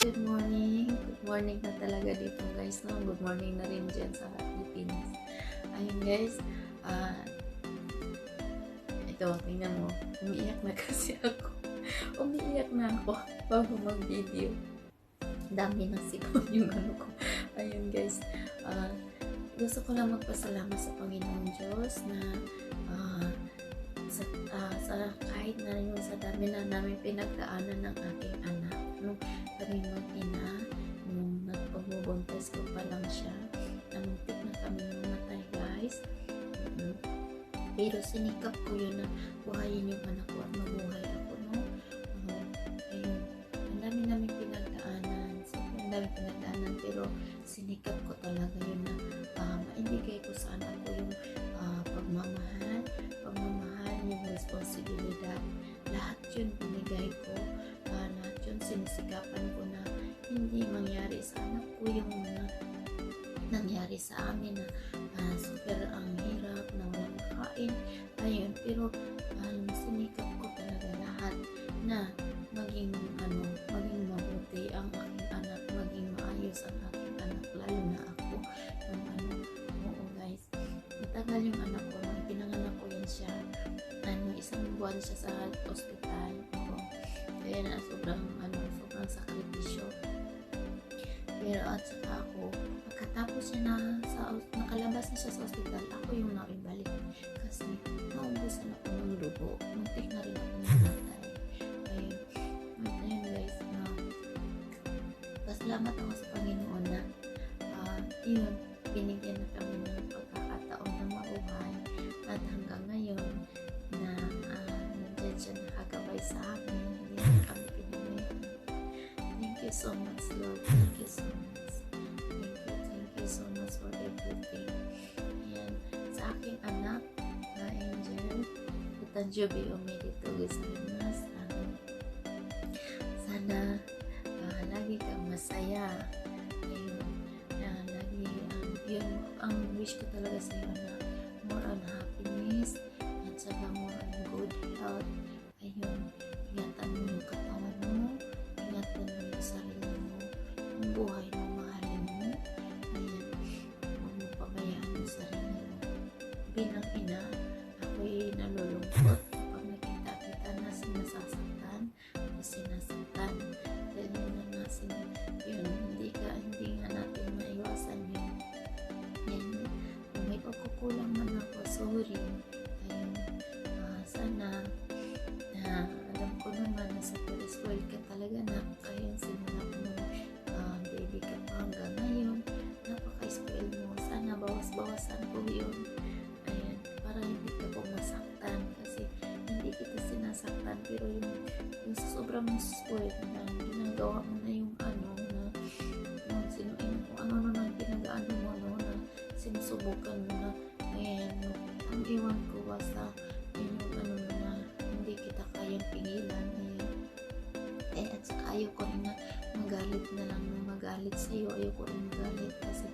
Good morning. Good morning na talaga dito guys, no? Good morning na rin dyan sa Pilipinas. Ayun guys, ito, tingnan mo. Umiiyak na kasi ako. Umiiyak na ako bago mag-video. Dami ng sikon yung ano ko. Ayun guys, gusto ko lang magpasalamat sa Panginoong Diyos na sa kahit na yung sa dami na namin pinagdaanan ng aking anak. Nung kami mag-ina, nung nagpag-buntis ko pa lang siya, namuntik na kami mamatay guys. Pero sinikap ko yun na buhayin yung anak ko at mabuhay ako, no? Ayun, ang dami namin pinagdaanan. So, ang dami pinagdaanan, pero sinikap ko talaga yun na maibigay ko sa anak ko yung pagmamahal, yung responsibilidad. Lahat yun binigay ko. Lahat yun sinisikapan ko na hindi mangyari sa anak ko yung mga nangyari sa amin na super ang hirap na walang makain. Ayun, pero sinikap ko talaga lahat na maging mabuti ang aking anak, maging maayos ang aking anak, lalo na ako. Oo guys, matagal yung anak ko, nung pinanganak ko yan siya, isang buwan siya sa ospital. Kaya na sobrang sakripisyo. Pero at saka ako, pagkatapos niya nakalabas na siya sa ospital, ako yung naibalik. Kasi naubusan ako ng dugo. Muntik na rin ako namatay. Ayun guys, pasalamat ako sa Panginoon na yun, binigyan na kami ng pagkakataon na mabuhay. At hanggang ngayon, na nandiyan siya nakagabay sa amin, hindi na kami pinabayaan. Thank you so much, Lord. Thank you so much. Thank you so much for everything. Ayan, sa aking anak na Angel, Utanjobi Omedito Gusaimas. Sana lagi kang masaya. Ayun, lagi ang wish ko talaga sa iyo na more on happiness at saka more on good health. Ayun, ingatan mo yung katawan mo, ingatan mo yung sarili mo, yung buhay mo, mahalin mo. Ayan, huwag mo pabayaan yung sarili mo. Bilang ina, ako'y nalulungkot kapag nakita kita na sinasaktan o sinasaktan. Dahil yun, hindi nga natin maiwasan yun. Yan, kung may pagkukulang man ako, sorry. Ayun, sana alam ko naman na sa spoil ka talaga na kaya simula ko nung baby ka pa hanggang ngayon, napaka-spoil mo. Sana bawas-bawasan ko yun. Ayan, para hindi ka po masaktan kasi hindi kita sinasaktan, pero yung sobrang spoil na ginagawa mo na yung kung ano na pinag-ano mo na sinusubukan mo na. Ayan, ang iwan ko basta yung na hindi kita kayang pigilan. Ayan. At saka ayaw ko rin na magalit sa'yo. Ayaw ko rin magalit kasi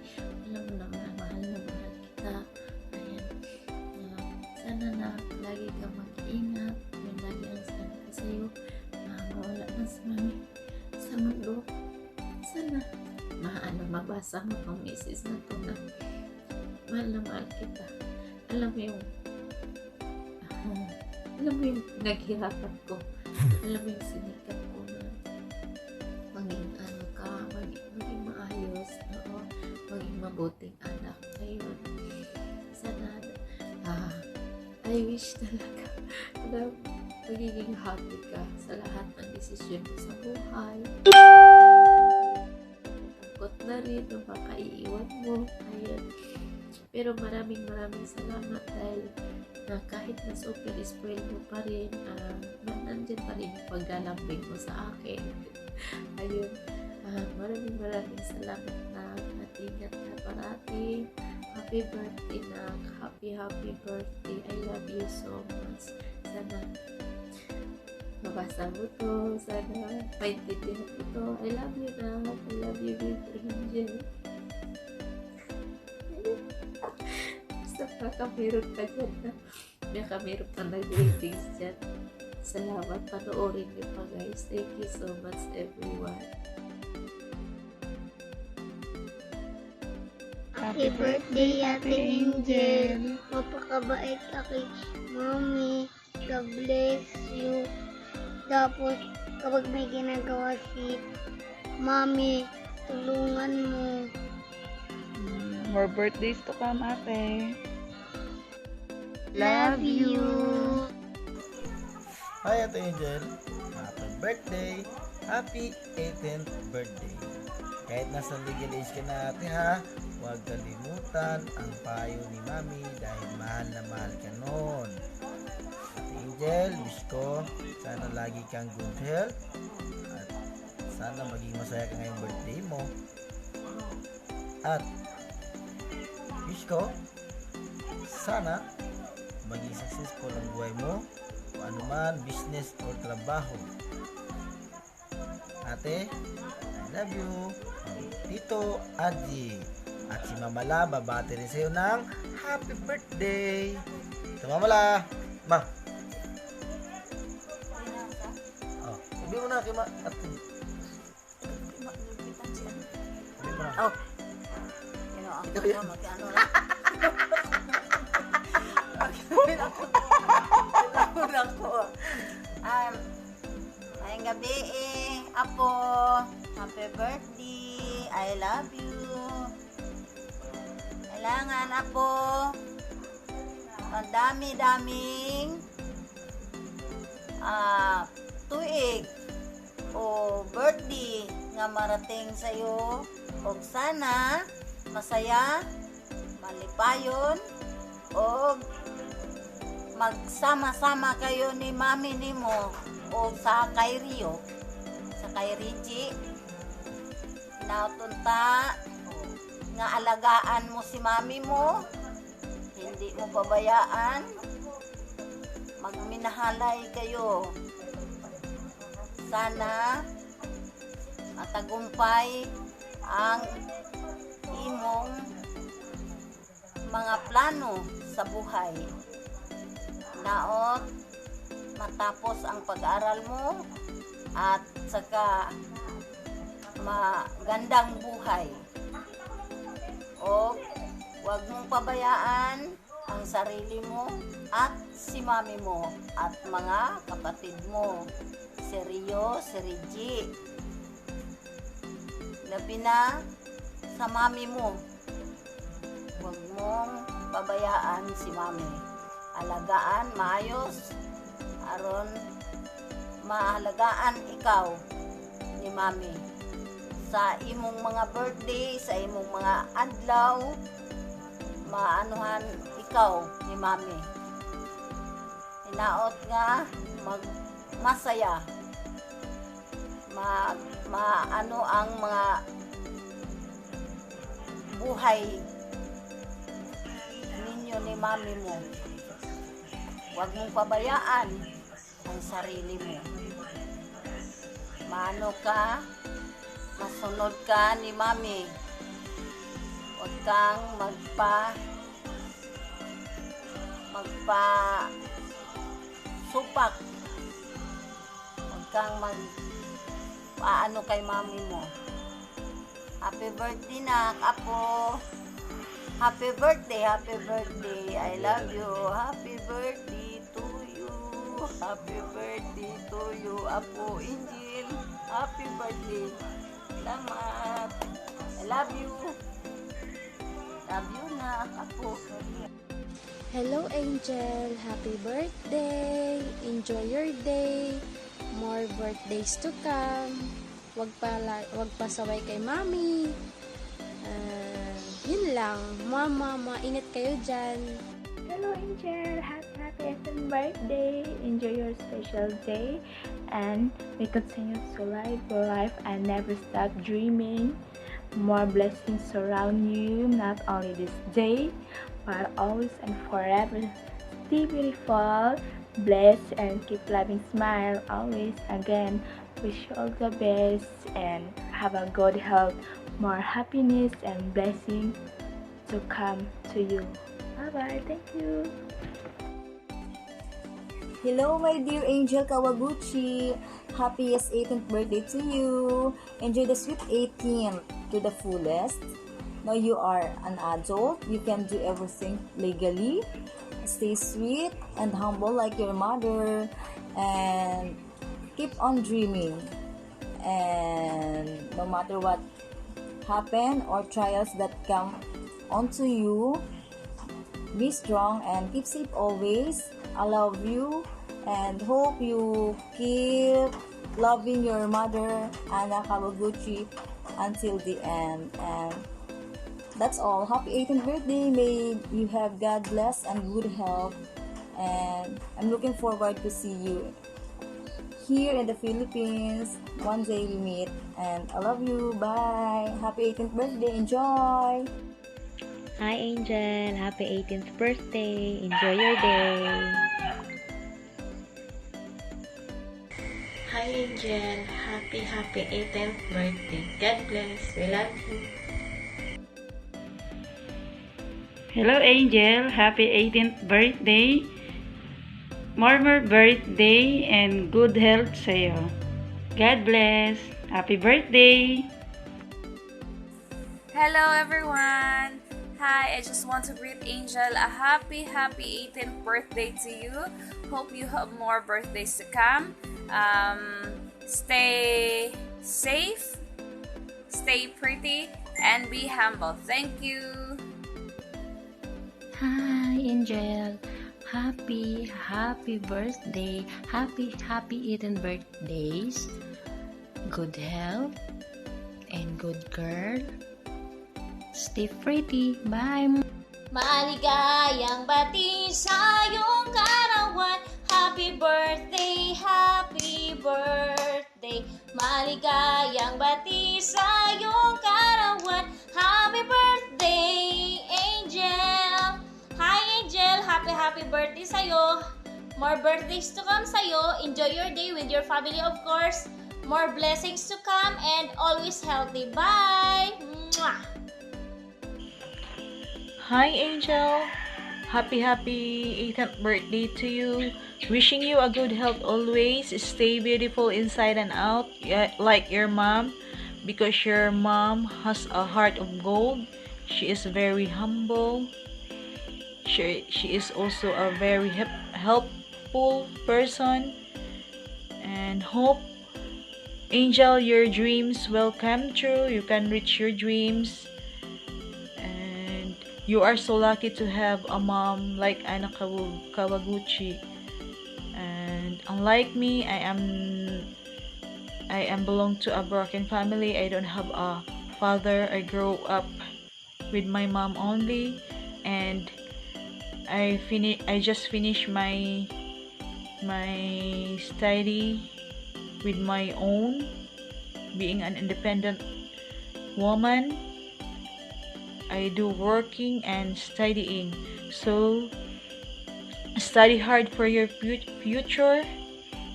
alam mo naman, mahal na mahal kita. Ayan. Sana na lagi ka mag-iingat. Yun lagi ang sana ko sa'yo na mawala na sa mundo. Sana mabasa mo ang message na to na mahal na mahal kita. Alam mo yung naghirapan ko. Alam mo yung sinikap ko na maging maging maayos, maging mabuting anak. Ayun, sana I wish talaga na magiging happy ka sa lahat ng desisyon mo sa buhay. Takot na rin na makaiiwan mo. Ayun. Pero maraming salamat dahil kahit na super spoil mo pa rin, nandyan pa rin yung paglalambing mo sa akin. Ayun. Maraming salamat na natingat ka parati. Happy birthday na. Happy birthday. I love you so much. Sana mabasa mo to. Sana maintindihan mo to. I love you na. I love you, baby Angel. Basta meron ka dyan na. Meron ka nag-ratings dyan. Salamat. Panoorin niyo pa guys. Thank you so much everyone. Happy birthday, Ate Angel. Mapakabait ka kay Mommy. God bless you. Tapos, kapag may ginagawa si Mommy, tulungan mo. More birthdays to come, ate. Love you. Hi Ate Angel, happy birthday! Happy 18th birthday! Kahit nasa legal age ka na ate ha, huwag kalimutan ang payo ni Mami dahil mahal na mahal ka noon. Ate Angel, wish ko sana lagi kang good health at sana maging masaya ka ngayong birthday mo. At wish ko sana maging successful ang buhay mo kung ano man, business or trabaho. Ate, I love you. Ang Tito Adji. At si Mama La, babati rin sa'yo ng happy birthday. Ito Mama La. Ma. Oh, sabi mo na kay Ma. At, sabi mo na. Oh. Ito yun. Ngayong gabi Apo, happy birthday, I love you. Kailangan Apo, ang dami-daming tuig o birthday nga marating sa'yo. O sana masaya, malipayon, o magsama-sama kayo ni Mami nimo o sa kay Rio, sa kay Richie, nautunta nga alagaan mo si Mami mo, hindi mo pabayaan, magminahalay kayo. Sana matagumpay ang imong mga plano sa buhay. Naot matapos ang pag-aaral mo at saka magandang buhay. O huwag mong pabayaan ang sarili mo at si Mami mo at mga kapatid mo, si Rio, si Reggie. Labi na sa Mami mo. Huwag mong pabayaan si Mami. Alagaan maayos aron maalagaan ikaw ni Mami sa imong mga birthday, sa imong mga adlaw, maanuhan ikaw ni Mami. Hinaot nga masaya, maano ang mga buhay ninyo ni Mami mo. Huwag mong pabayaan ang sarili mo. Maano ka, masunod ka ni Mami. Huwag kang supak. Huwag kang paano kay Mami mo. Happy birthday na, Apo. Happy birthday, happy birthday. I love you. Happy birthday to you. Happy birthday to you, Apo Angel. Happy birthday. Salamat. I love you. Love you na, Apo. Hello Angel, happy birthday. Enjoy your day. More birthdays to come. Wag pasaway kay Mami. Yun lang. Mama, ingat kayo dyan. Hello Angel, happy birthday. Enjoy your special day and we continue to live your life and never stop dreaming. More blessings surround you, not only this day but always and forever. Stay beautiful, bless and keep loving, smile always. Again, wish you all the best and have a good health, more happiness and blessing to come to you. Bye-bye. Thank you. Hello, my dear Angel Kawaguchi. Happiest 18th birthday to you. Enjoy the sweet 18th to the fullest. Now you are an adult. You can do everything legally. Stay sweet and humble like your mother. And keep on dreaming. And no matter what happen or trials that come onto you, be strong and keep safe always. I love you and hope you keep loving your mother, Anna Kawaguchi, until the end. And that's all. Happy 18th birthday. May you have God bless and good health. And I'm looking forward to see you here in the Philippines. One day we meet. And I love you. Bye. Happy 18th birthday. Enjoy. Hi Angel, happy 18th birthday. Enjoy your day. Hi Angel, happy 18th birthday. God bless. We love you. Hello Angel, happy 18th birthday. More birthday and good health sa'yo. God bless. Happy birthday. Hello everyone. Hi, I just want to greet Angel a happy 18th birthday to you. Hope you have more birthdays to come. Stay safe, stay pretty, and be humble. Thank you. Hi Angel, happy birthday, happy 18 birthdays, good health and good girl. Stay pretty. Bye. Maligayang bati sa iyong karawan. Happy birthday, happy birthday. Maligayang bati sa iyong karawan. Happy birthday, Angel. Hi, Angel. Happy birthday sa'yo. More birthdays to come sa'yo. Enjoy your day with your family, of course. More blessings to come and always healthy. Bye. Mwah. Hi Angel, happy 18th birthday to you. Wishing you a good health always. Stay beautiful inside and out like your mom, because your mom has a heart of gold. She is very humble. She is also a very helpful person. And hope Angel, your dreams will come true. You can reach your dreams. You are so lucky to have a mom like Anna Kawaguchi. And unlike me, I am belong to a broken family. I don't have a father. I grew up with my mom only, and I just finished my study with my own, being an independent woman. I do working and studying. So study hard for your future,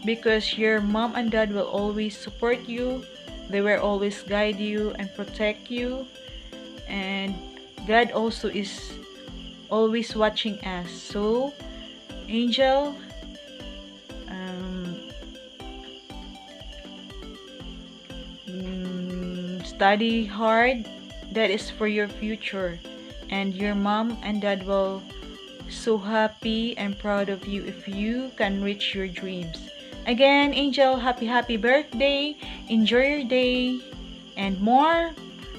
because your mom and dad will always support you. They will always guide you and protect you. And God also is always watching us. So Angel, study hard. That is for your future, and your mom and dad will so happy and proud of you if you can reach your dreams. Again, Angel, happy birthday. Enjoy your day, and more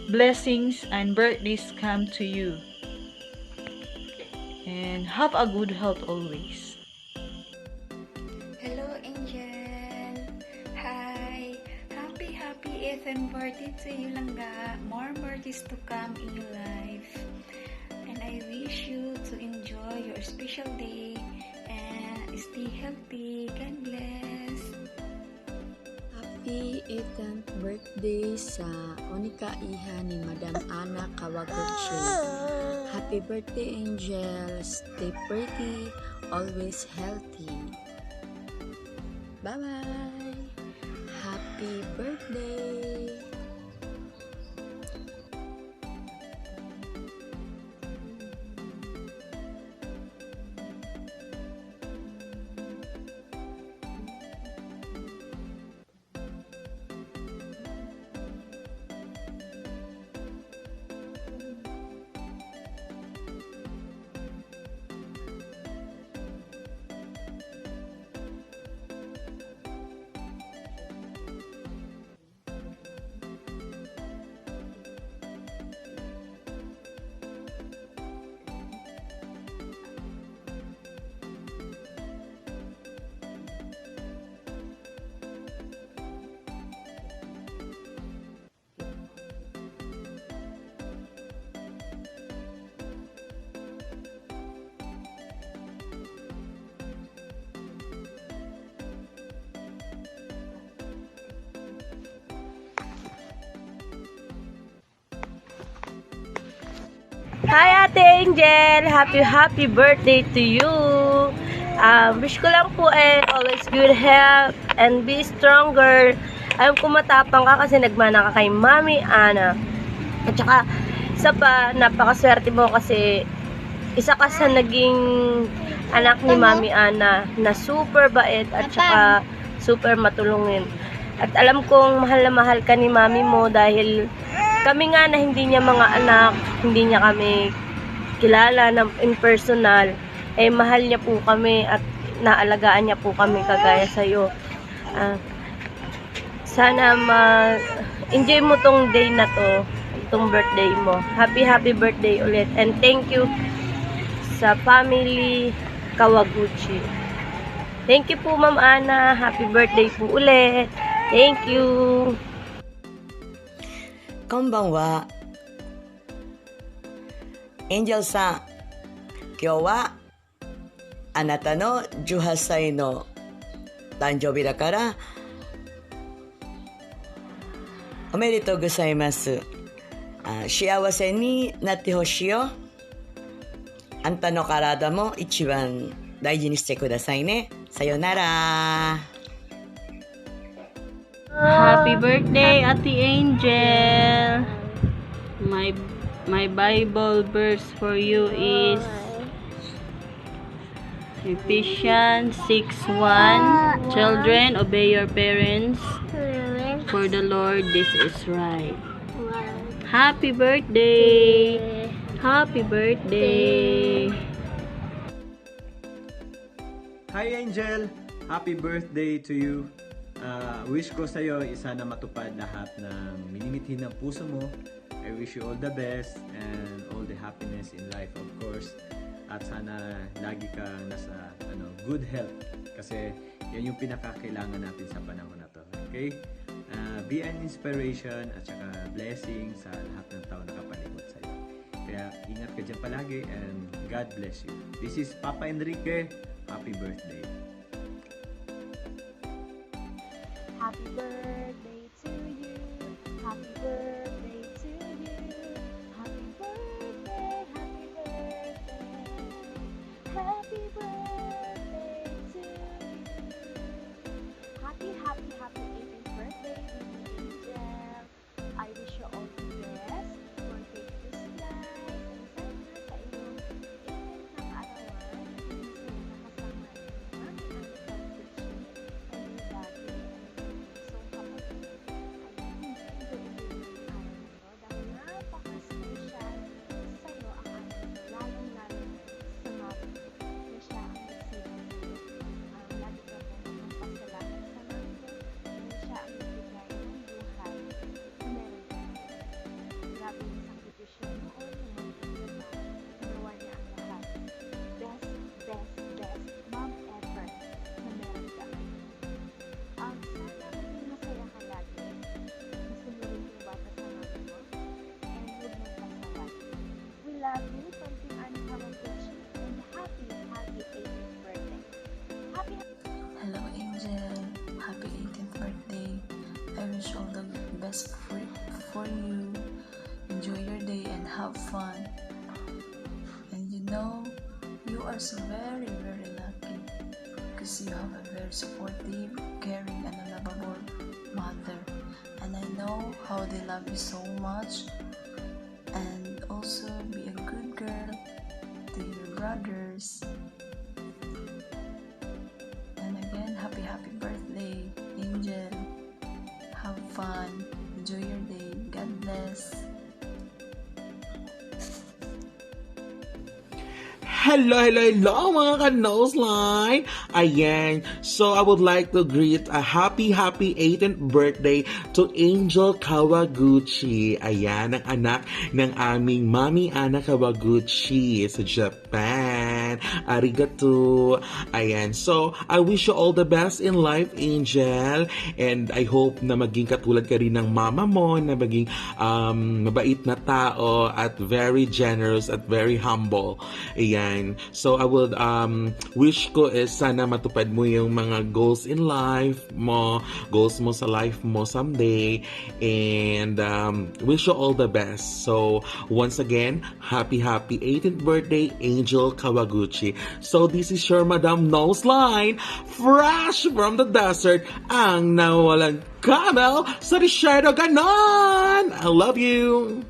blessings and birthdays come to you. And have a good health always. Hello Angel. Hi. Happy 18th birthday to you, Langga. More birthdays to come in your life. And I wish you to enjoy your special day and stay healthy. God bless. Happy 18th birthday sa Onika Iha ni Madam Anna Kawaguchi. Happy birthday, Angel. Stay pretty, always healthy. Bye-bye. Happy birthday. Hi Ate Angel! Happy birthday to you! Wish ko lang po always good health and be stronger. Alam ko matapang ka kasi nagmana ka kay Mami Ana. At saka, isa pa, napakaswerte mo kasi isa ka sa naging anak ni Mami Ana na super bait at saka super matulungin. At alam kong mahal na mahal ka ni Mami mo dahil kami nga na hindi niya mga anak, hindi niya kami kilala na impersonal, mahal niya po kami at naalagaan niya po kami kagaya sa'yo. Sana enjoy mo tong day na to, itong birthday mo. Happy birthday ulit and thank you sa family Kawaguchi. Thank you po Ma'am Ana, happy birthday po ulit. Thank you. こんばんは。エンジェルさん、今日はあなたの18歳の誕生日だからおめでとうございます。幸せになってほしいよ。あんたの体も一番大事にしてくださいね。さよなら。Happy birthday, Ate Angel. My Bible verse for you is Ephesians 6:1. Children, obey your parents, for the Lord this is right. Happy birthday. Happy birthday. Hi Angel, happy birthday to you. Wish ko sa'yo sana matupad lahat ng minimithi ng puso mo. I wish you all the best and all the happiness in life, of course. At sana lagi ka nasa good health kasi yan yung pinakakailangan natin sa panahon na to. Okay? Be an inspiration at saka blessing sa lahat ng tao na kapaligid sa'yo. Kaya ingat ka dyan palagi and God bless you. This is Papa Enrique. Happy birthday. Happy birthday to you. Happy birthday to you. Happy birthday, happy birthday. Happy birthday to you. Happy 18th birthday, baby Angel. I wish you all the best. Continue this life and sana sa iyong init ng arawan. Hindi sila nakasama ni Mami Ana Kawaguchi na may dati love you from Team Ana Kawaguchi and happy 18th birthday. Hello Angel, happy 18th birthday. I wish all the best for you. Enjoy your day and have fun. And you know, you are so very lucky because you have a very supportive, caring and a lovable mother. And I know how they love you so much. And also be a good girl to your brothers. And again, happy birthday, Angel. Have fun. Enjoy your day. God bless. Hello mga ka-Noseline! Ayan, so I would like to greet a happy 18th birthday to Angel Kawaguchi. Ayan, ang anak ng aming Mami Ana Kawaguchi sa Japan. Ayan. Arigato. Ayan. So, I wish you all the best in life, Angel. And I hope na maging katulad ka rin ng mama mo, na maging mabait na tao at very generous at very humble. Ayan. So, I would wish ko is sana matupad mo yung mga goals in life mo, goals mo sa life mo someday. And wish you all the best. So, once again, happy 18th birthday, Angel Kawaguchi. So, this is your Madam Noseline, fresh from the desert, ang nawalang camel sa desierto. Ganon! I love you!